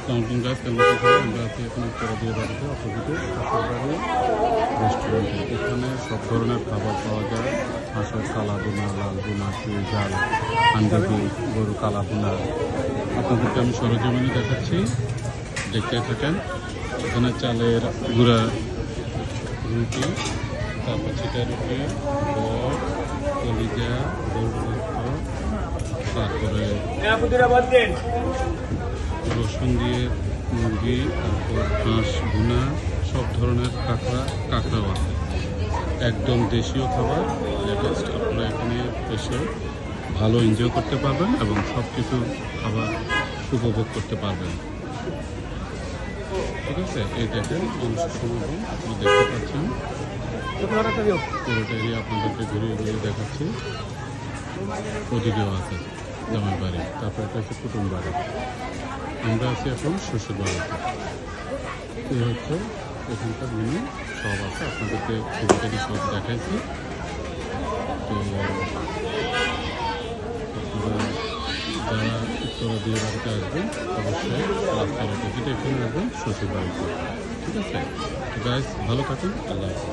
আসসালামু গাছ কেমন আছেন? আমরা আছি এখন উত্তরাদিয়া বাড়িতে অপোজিটে শ্বশুরবাড়ি রেস্টুরেন্টে। এখানে সব ধরনের খাবার পাওয়া যায়। হাঁসের কালা বোনা, লাল বোনা, চুই ঝাল, আন্ডাবি, গরু কালা বোনা। আপনাদেরকে আমি সরজমিনে দেখাচ্ছি, দেখতে থাকেন। এখানে চালের গুঁড়া রুটি, তারপর ছিটা রুটি, বট, কলিজা, গরুর মাংস, তারপরে রসুন দিয়ে মুরগি, তারপর হাঁস ভুনা, সব ধরনের কাঁকড়াও আছে। একদম দেশীয় খাবার, লেটেস্ট। আপনারা এখানে এসে ভালো এনজয় করতে পারবেন এবং সব কিছু খাবার উপভোগ করতে পারবেন। ঠিক আছে, এই দেখেন মানুষের সমাগম আপনি দেখতে পাচ্ছেন। পুরোটাই আপনাদেরকে ঘুরিয়ে ঘুরিয়ে দেখাচ্ছি। ওদিকেও আছে জামাই বাড়ি, তারপর এটা হচ্ছে কুটুম বাড়ি। আমরা আছি এখন শ্বশুর বাড়িতে। এই হচ্ছে এখানকার মেনু, সব আছে। আপনাদেরকে ছবি সব দেখাইছি। তো আপনারা যারা উত্তরাদিয়া বাড়িতে আসবেন অবশ্যই রাস্তার অপোজিটে এখানে আসবেন শ্বশুর বাড়িতে। ঠিক আছে, তো গাইস ভালো থাকুন, আল্লাহ হাফেজ।